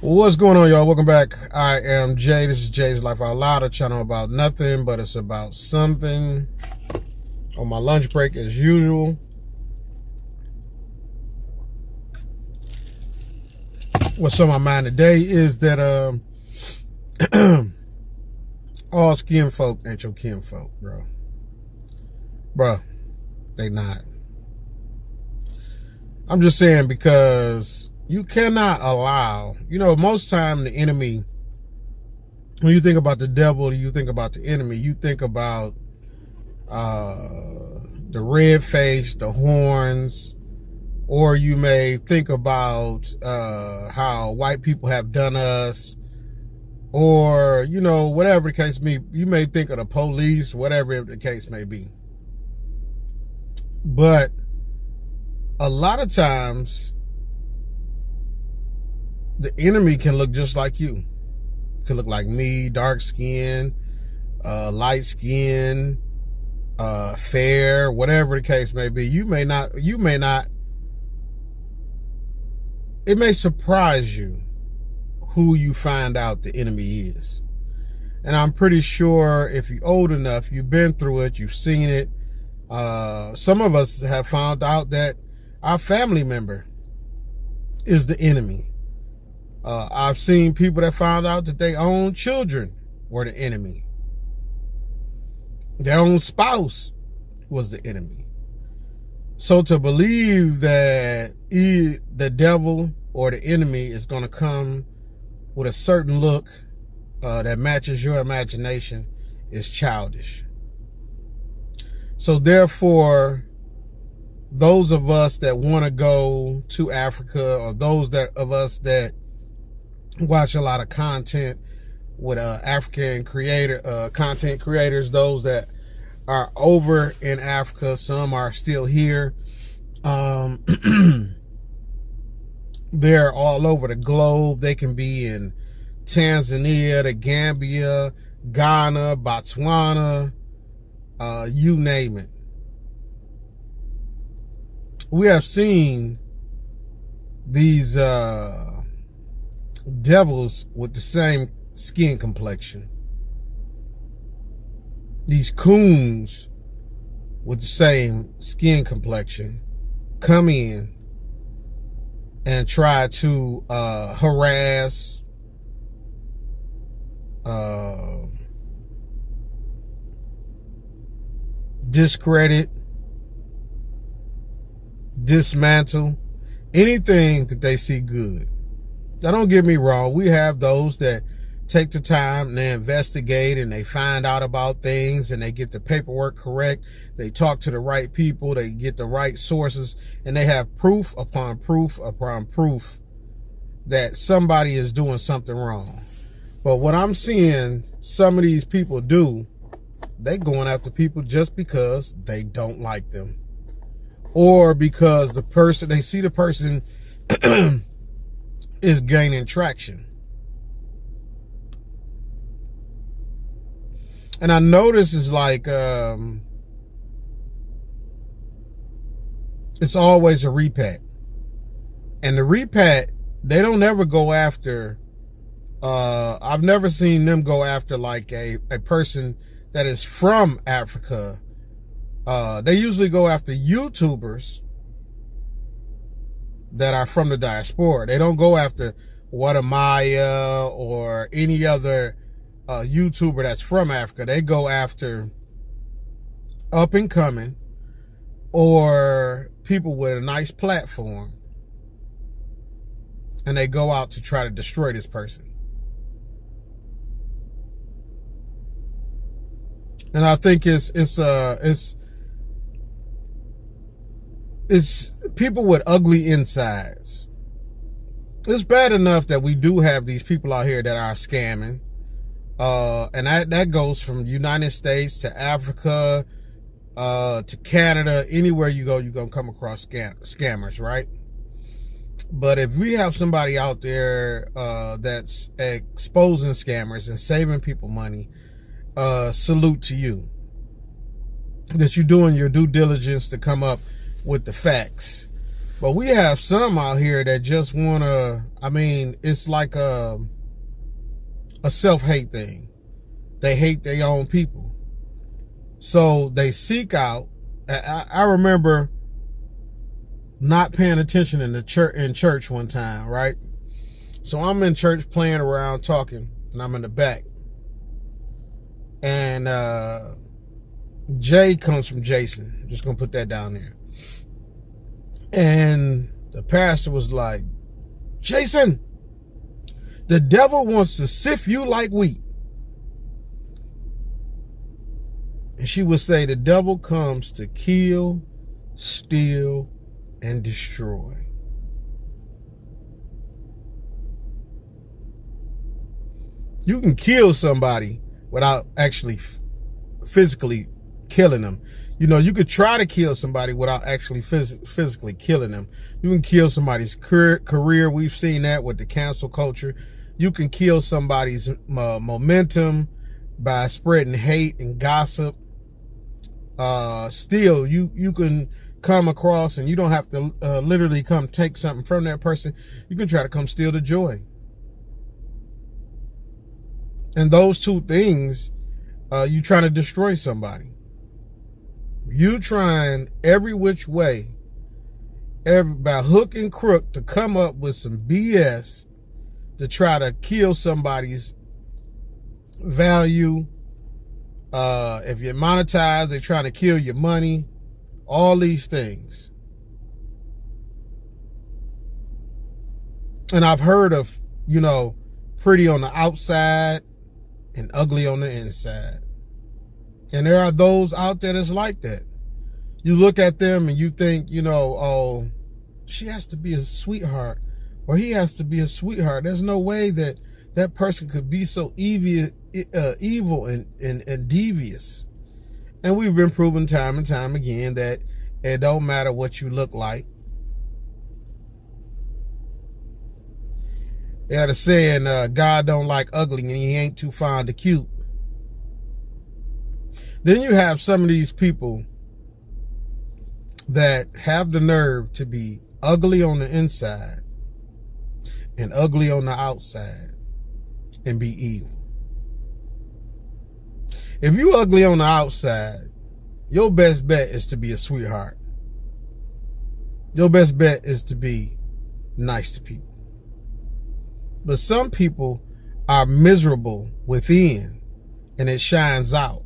What's going on, y'all? Welcome back. I am Jay. This is Jay's Life Out Loud, a channel about nothing, but it's about something. On my lunch break, as usual. What's on my mind today is that all skin folk ain't your kinfolk, bro. Bro, they not. I'm just saying, because you cannot allow, most time the enemy, when you think about the devil, you think about the enemy, you think about the red face, the horns, or you may think about how white people have done us, or, whatever the case may be. You may think of the police, whatever the case may be. But a lot of times, the enemy can look just like you. Can look like me, dark skin, light skin, fair, whatever the case may be. You may not, it may surprise you who you find out the enemy is. And I'm pretty sure if you're old enough, you've been through it, you've seen it. Some of us have found out that our family member is the enemy. I've seen people that found out that their own children were the enemy. Their own spouse was the enemy. So to believe that the devil or the enemy is going to come with a certain look that matches your imagination is childish. So therefore, those of us that want to go to Africa, or those of us that watch a lot of content with African content creators, those that are over in Africa, some are still here. They're all over the globe. They can be in Tanzania, the Gambia, Ghana, Botswana, you name it. We have seen these devils with the same skin complexion. These coons with the same skin complexion come in and try to harass, discredit, dismantle anything that they see good. Now, don't get me wrong. We have those that take the time and they investigate and they find out about things and they get the paperwork correct. They talk to the right people. They get the right sources, and they have proof upon proof upon proof that somebody is doing something wrong. But what I'm seeing some of these people do, they going after people just because they don't like them, or because they see the person is gaining traction. And I notice it's like, it's always a repat. And the repat, they don't ever go after, I've never seen them go after like a person that is from Africa. They usually go after YouTubers that are from the diaspora. They don't go after Guatemala or any other YouTuber that's from Africa. They go after up and coming or people with a nice platform, and they go out to try to destroy this person. And I think it's people with ugly insides. It's bad enough that we do have these people out here that are scamming. And that goes from the United States to Africa, to Canada. Anywhere you go, you're going to come across scammers, right? But if we have somebody out there that's exposing scammers and saving people money, salute to you. That you're doing your due diligence to come up with the facts. But we have some out here that just want to, I mean, it's like a self-hate thing. They hate their own people. So they seek out, I remember not paying attention in church one time, right? So I'm in church playing around, talking, and I'm in the back. And J comes from Jason. I'm just going to put that down there. And the pastor was like, Jason, the devil wants to sift you like wheat. And she would say, the devil comes to kill, steal, and destroy. You can kill somebody without actually physically killing them. You know, you could try to kill somebody without actually physically killing them. You can kill somebody's career. We've seen that with the cancel culture. You can kill somebody's momentum by spreading hate and gossip. Still, you can come across, and you don't have to literally come take something from that person. You can try to come steal the joy. And those two things, you trying to destroy somebody. You trying every which way, by hook and crook, to come up with some BS to try to kill somebody's value. If you're monetized, they're trying to kill your money. All these things. And I've heard of, you know, pretty on the outside and ugly on the inside. And there are those out there that's like that. You look at them and you think, you know, oh, she has to be a sweetheart, or he has to be a sweetheart. There's no way that that person could be so evil and devious. And we've been proven time and time again that it don't matter what you look like. They had a saying, God don't like ugly and he ain't too fond of cute. Then you have some of these people that have the nerve to be ugly on the inside and ugly on the outside and be evil. If you ugly on the outside, your best bet is to be a sweetheart. Your best bet is to be nice to people. But some people are miserable within, and it shines out.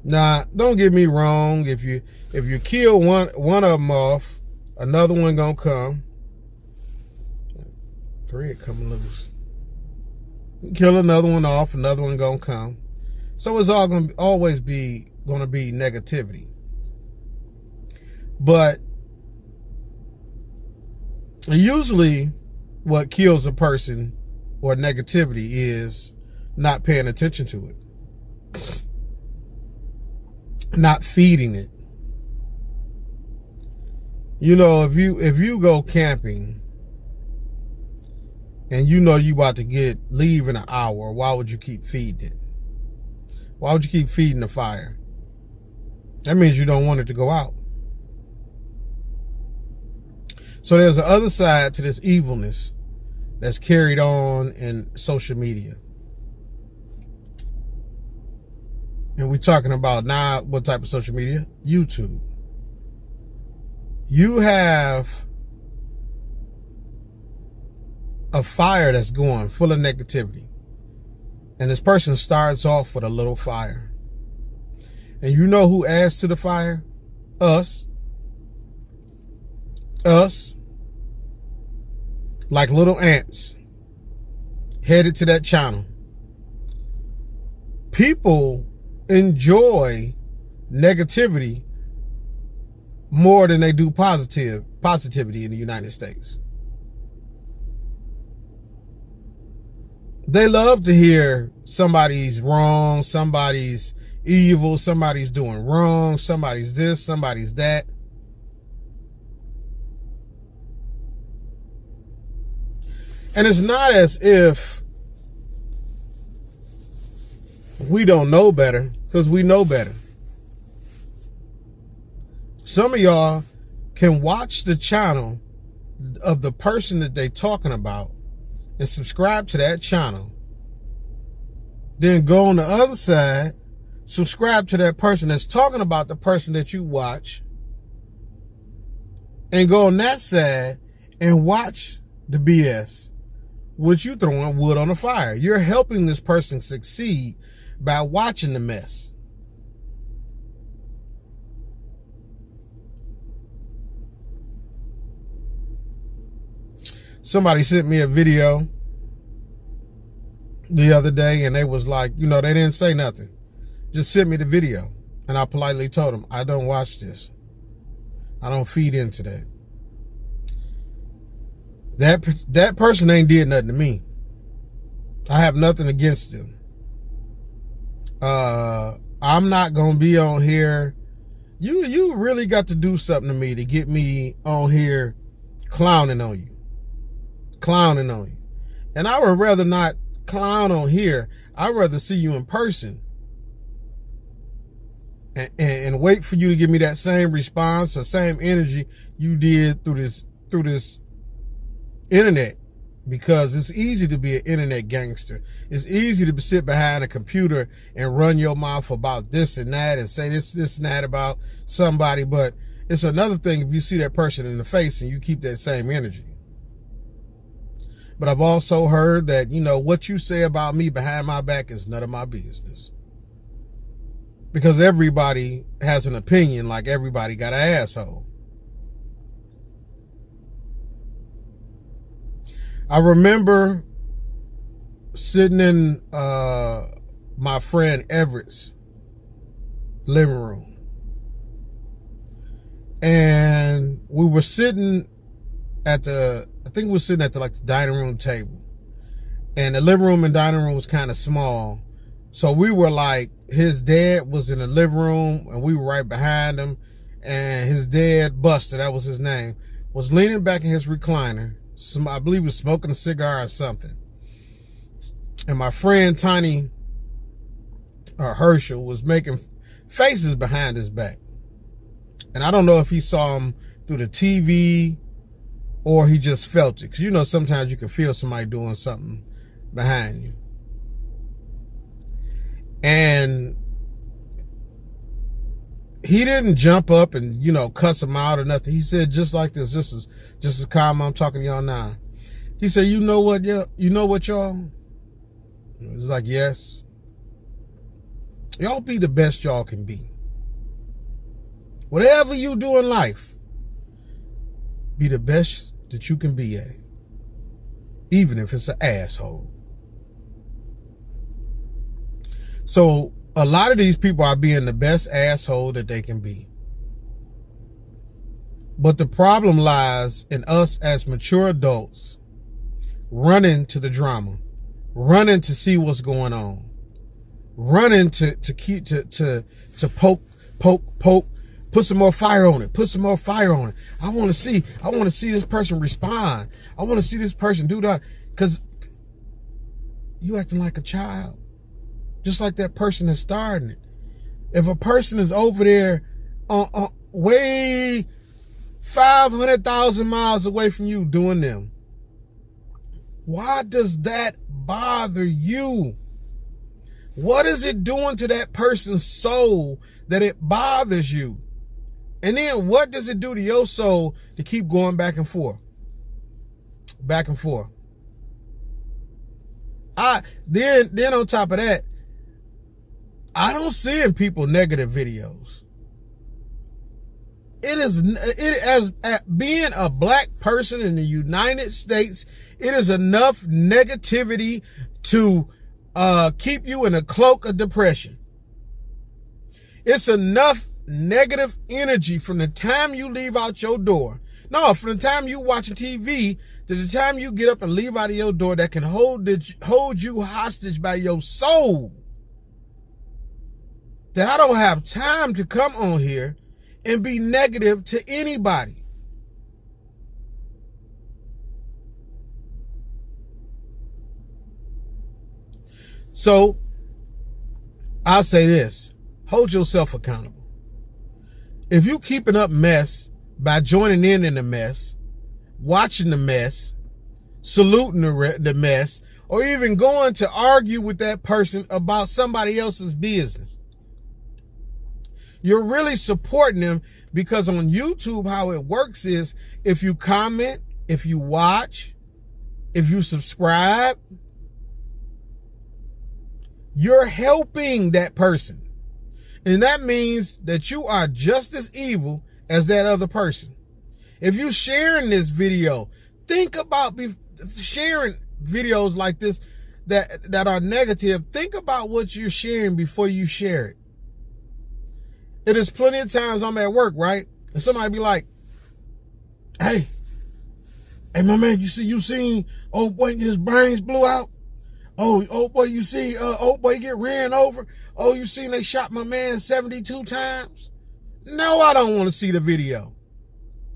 Now, don't get me wrong. If you kill one of them off, another one gonna come. Thread coming loose. Kill another one off, another one gonna come. So it's all gonna always be negativity. But usually what kills a person or negativity is not paying attention to it. Not feeding it. You know, if you go camping and you know you about to leave in an hour, why would you keep feeding it? Why would you keep feeding the fire? That means you don't want it to go out. So there's the other side to this evilness that's carried on in social media. And we're talking about now what type of social media? YouTube. You have a fire that's going full of negativity. And this person starts off with a little fire. And you know who adds to the fire? Us. Us. Like little ants headed to that channel. People enjoy negativity more than they do positivity in the United States. They love to hear somebody's wrong, somebody's evil, somebody's doing wrong, somebody's this, somebody's that. And it's not as if we don't know better, because we know better. Some of y'all can watch the channel of the person that they're talking about and subscribe to that channel, then go on the other side, subscribe to that person that's talking about the person that you watch, and go on that side and watch the BS, which you throwing wood on the fire. You're helping this person succeed by watching the mess. Somebody sent me a video the other day, and they was like, you know, they didn't say nothing. Just sent me the video. And I politely told them, I don't watch this. I don't feed into that. That person ain't did nothing to me. I have nothing against them. I'm not gonna be on here. You really got to do something to me to get me on here clowning on you. Clowning on you. And I would rather not clown on here. I'd rather see you in person and wait for you to give me that same response or same energy you did through this internet, because it's easy to be an internet gangster. It's easy to sit behind a computer and run your mouth about this and that and say this and that about somebody, but it's another thing if you see that person in the face and you keep that same energy. But I've also heard that, you know, what you say about me behind my back is none of my business. Because everybody has an opinion, like everybody got an asshole. I remember sitting in my friend Everett's living room. And we were sitting at the dining room table. And the living room and dining room was kind of small. So we were like, his dad was in the living room and we were right behind him. And his dad, Buster, that was his name, was leaning back in his recliner. I believe he was smoking a cigar or something. And my friend Tiny Herschel was making faces behind his back. And I don't know if he saw him through the TV or he just felt it. Because you know sometimes you can feel somebody doing something behind you. And he didn't jump up and, you know, cuss him out or nothing. He said just like this, just as calm I'm talking to y'all now. He said, you know what, y'all? It was like, yes. Y'all be the best y'all can be. Whatever you do in life, be the best that you can be at it. Even if it's an asshole. So a lot of these people are being the best asshole that they can be. But the problem lies in us as mature adults running to the drama, running to see what's going on, running to poke, put some more fire on it, I want to see this person respond. I want to see this person do that, because you acting like a child. Just like that person that's starting it. If a person is over there way 500,000 miles away from you doing them, why does that bother you? What is it doing to that person's soul that it bothers you? And then what does it do to your soul to keep going back and forth? Back and forth. Then on top of that, I don't see in people negative videos. As being a black person in the United States, it is enough negativity to keep you in a cloak of depression. It's enough negative energy from the time you leave out your door. No, from the time you watching TV to the time you get up and leave out of your door, that can hold you hostage by your soul. That I don't have time to come on here and be negative to anybody. So, I'll say this. Hold yourself accountable. If you keeping up mess by joining in the mess, watching the mess, saluting the mess, or even going to argue with that person about somebody else's business. You're really supporting them, because on YouTube, how it works is if you comment, if you watch, if you subscribe, you're helping that person. And that means that you are just as evil as that other person. If you're sharing this video, think about sharing videos like this that are negative. Think about what you're sharing before you share it. It is plenty of times I'm at work, right? And somebody be like, hey, my man, you seen old boy get his brains blew out? Oh boy, you see old boy get ran over? Oh, you seen they shot my man 72 times? No, I don't want to see the video.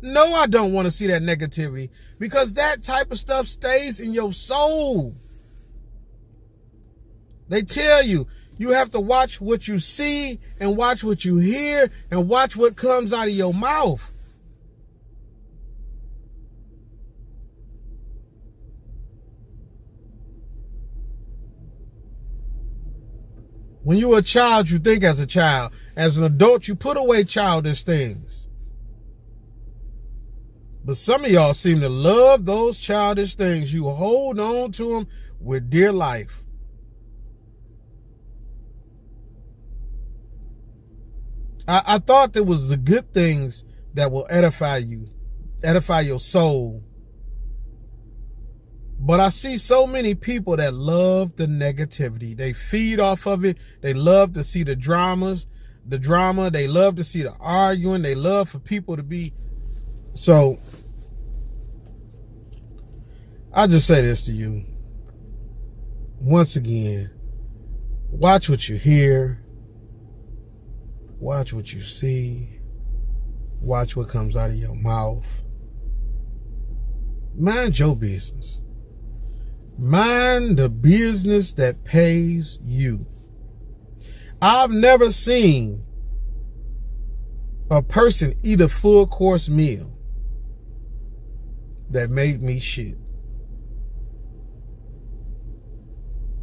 No, I don't want to see that negativity, because that type of stuff stays in your soul. They tell you, you have to watch what you see and watch what you hear and watch what comes out of your mouth. When you're a child, you think as a child. As an adult, you put away childish things. But some of y'all seem to love those childish things. You hold on to them with dear life. I thought there was the good things that will edify you, edify your soul. But I see so many people that love the negativity. They feed off of it. They love to see the drama. They love to see the arguing. They love for people to be. So I just say this to you. Once again, watch what you hear. Watch what you see. Watch what comes out of your mouth. Mind your business. Mind the business that pays you. I've never seen a person eat a full course meal that made me shit.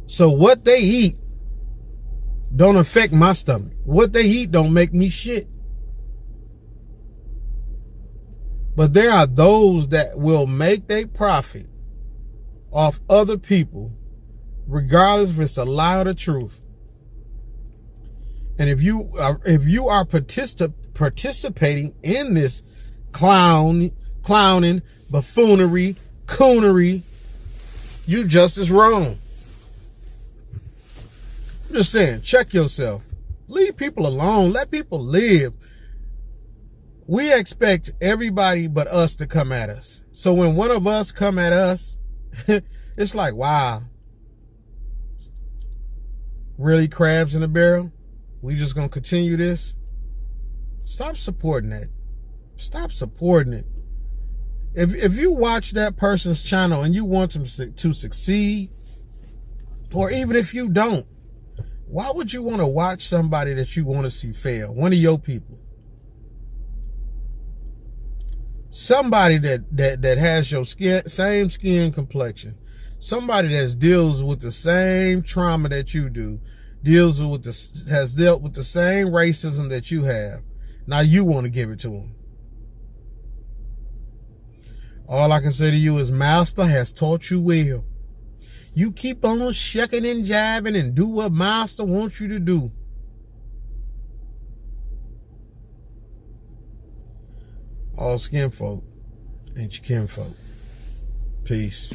So what they eat don't affect my stomach. What they eat don't make me shit. But there are those that will make their profit off other people, regardless if it's a lie or the truth. And if you are participating in this clowning, buffoonery, coonery, you just as wrong. I'm just saying, check yourself. Leave people alone. Let people live. We expect everybody but us to come at us. So when one of us come at us, it's like, wow. Really, crabs in a barrel? We just gonna continue this? Stop supporting that. Stop supporting it. If you watch that person's channel and you want them to succeed, or even if you don't, why would you want to watch somebody that you want to see fail? One of your people. Somebody that has your same skin complexion. Somebody that deals with the same trauma that you do. Has dealt with the same racism that you have. Now you want to give it to them. All I can say to you is, Master has taught you well. You keep on shucking and jiving and do what Master wants you to do. All skin folk ain't your kinfolk. Peace.